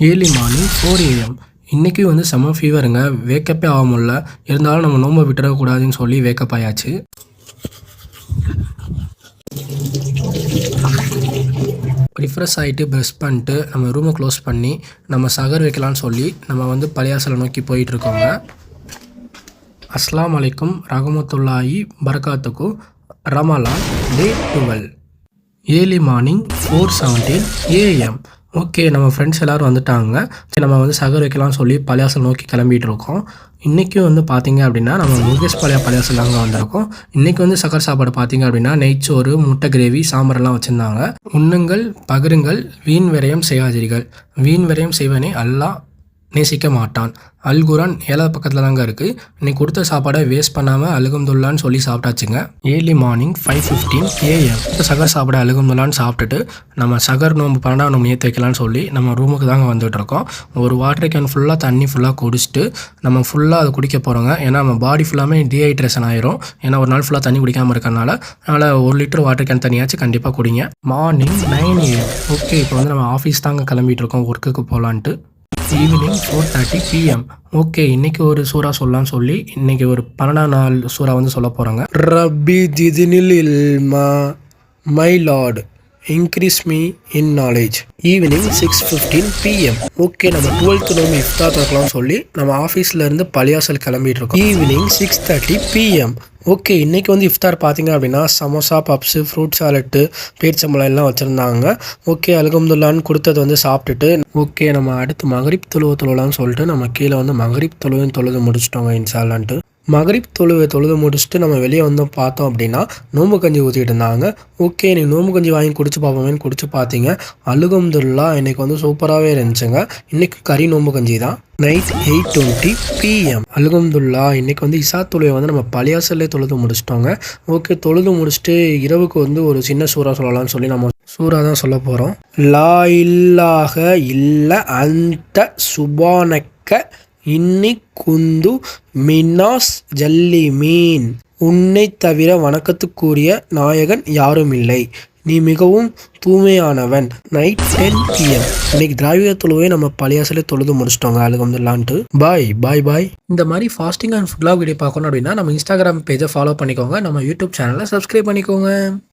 Early morning 4 AM. இன்றைக்கி வந்து செம்ம ஃபீவருங்க. வேக்கப்பே ஆக முடியல. இருந்தாலும் நம்ம நோன்பை விட்டுறக்கூடாதுன்னு சொல்லி வேக்கப் ஆயாச்சு. ரிஃப்ரெஷ் ஆகிட்டு ப்ரெஷ் பண்ணிட்டு நம்ம ரூமை க்ளோஸ் பண்ணி நம்ம சகர் வைக்கலான்னு சொல்லி நம்ம வந்து பள்ளியாசலை நோக்கி போயிட்டுருக்கோங்க. அஸ்ஸலாமு அலைக்கும் ரஹ்மத்துல்லாஹி பரகாத்துஹு. ரமலான் டே 12. Early morning 4:17 AM. ஓகே, நம்ம ஃப்ரெண்ட்ஸ் எல்லோரும் வந்துட்டாங்க. சரி, நம்ம வந்து சகர் வைக்கலாம்னு சொல்லி பள்ளியாசல் நோக்கி கிளம்பிகிட்டு இருக்கோம். இன்றைக்கும் வந்து பார்த்திங்க அப்படின்னா நம்ம முருகேஷ் பள்ளியாசல் அங்கே வந்திருக்கோம். இன்றைக்கி வந்து சக்கர் சாப்பாடு பார்த்திங்க அப்படின்னா நெய்ச்சோறு, முட்டை கிரேவி, சாம்பார்லாம் வச்சுருந்தாங்க. உண்ணுங்கள், பகிருங்கள், வீண் விரயம் செய்யாதீர்கள். வீண் விரயம் செய்வனே அல்லாஹ் நேசிக்க மாட்டான். அல் குரான் 7வது பக்கத்தில் தாங்க இருக்குது. இன்னைக்கு கொடுத்த சாப்பாடை வேஸ்ட் பண்ணாமல் அல்ஹம்துலில்லாஹ்னு சொல்லி சாப்பிட்டாச்சுங்க. Early morning 5:15 AM. சகர் சாப்பாடை அல்ஹம்துலில்லாஹ்னு சாப்பிட்டுட்டு நம்ம சகர் நோம்பு 12ஆம் நோம்பு நேற்று வைக்கலான்னு சொல்லி நம்ம ரூமுக்கு தாங்க வந்துட்டு இருக்கோம். ஒரு வாட்டர் கேன் ஃபுல்லாக தண்ணி ஃபுல்லாக குடிச்சிட்டு நம்ம ஃபுல்லாக அதை குடிக்க போகிறோங்க. ஏன்னா நம்ம பாடி ஃபுல்லாமே டீஹைட்ரேஷன் ஆயிரும். ஏன்னா ஒரு நாள் ஃபுல்லாக தண்ணி குடிக்காமல் இருக்கறனால. அதனால் 1 லிட்டர் வாட்டர் கேன் தண்ணியாச்சும் கண்டிப்பாக குடிங்க. Morning 9 AM. ஓகே, இப்போ வந்து நம்ம ஆஃபீஸ் தாங்க கிளம்பிட்டு இருக்கோம் ஒர்க்குக்கு போகலான்ட்டு. Evening 4:30 PM. ஓகே, இன்றைக்கி ஒரு சூறா சொல்லலாம்னு சொல்லி இன்றைக்கி ஒரு 12ஆம் நாள் சூறா வந்து சொல்ல போகிறாங்க. ரப்பி ஜித்னில் இல்மா, my lord increase me in knowledge. Evening 6:15 PM. Okay, நம்ம 12th நோம்பு இஃப்தார் திறக்கலாம்னு சொல்லி நம்ம ஆஃபீஸ்லேருந்து பள்ளியாசல் கிளம்பிட்டு இருக்கோம். Evening 6:30 PM. ஓகே, இன்றைக்கி வந்து இஃப்தார் பார்த்திங்க அப்படின்னா சமோசா, பப்ஸு, ஃப்ரூட் சாலட்டு, பேரிச்சம்பழம் எல்லாம் வச்சுருந்தாங்க. ஓகே, அல்ஹம்துலில்லாஹ்னு கொடுத்தது வந்து சாப்பிட்டுட்டு ஓகே நம்ம அடுத்து மகரிப் தொழுவலான்னு சொல்லிட்டு நம்ம கீழே வந்து மகரிப் தொழுது முடிச்சிட்டோங்க இன்ஷால்லான்ட்டு. மகரிப் தொழுது முடிச்சுட்டு நம்ம வெளியே வந்தோம். பார்த்தோம் அப்படின்னா நோம்பு கஞ்சி ஊற்றிட்டு இருந்தாங்க. ஓகே, நீ நோம்பு கஞ்சி வாங்கி குடிச்சு பார்ப்போமேன்னு குடிச்சு பார்த்தீங்க. அல்ஹம்துலில்லாஹ் இன்றைக்கி வந்து சூப்பராகவே இருந்துச்சுங்க. இன்றைக்கி கறி நோம்பு கஞ்சி தான். Night 8:20 PM. அல்ஹம்துலில்லாஹ் இன்றைக்கி வந்து இசா தொழுவை வந்து நம்ம பள்ளியாசல்லே தொழுது முடிச்சிட்டோங்க. ஓகே, தொழுது முடிச்சுட்டு இரவுக்கு வந்து ஒரு சின்ன சூறா சொல்லலாம்னு சொல்லி நம்ம சூறா தான் சொல்ல போகிறோம். லா இல்லாஹ இல்ல அன்த சுபானக்க இன்னி குந்து மின்னாஸ் ஜல்லிமீன். உன்னை தவிர வணக்கத்துக்குரிய நாயகன் யாரும் இல்லை, நீ மிகவும் தூய்மையானவன். Night 10 PM. இன்னைக்கு திராவிட தொழுவை நம்ம பள்ளியாசலே தொழுது முடிச்சிட்டோங்க அல்ஹம்துலில்லாஹ்ன்ட்டு. பாய். இந்த மாதிரி fasting and food vlog video பார்க்கணும் அப்படின்னா நம்ம இன்ஸ்டாகிராம் பேஜை ஃபாலோ பண்ணிக்கோங்க. நம்ம யூடியூப் சேனலை சப்ஸ்கிரைப் பண்ணிக்கோங்க.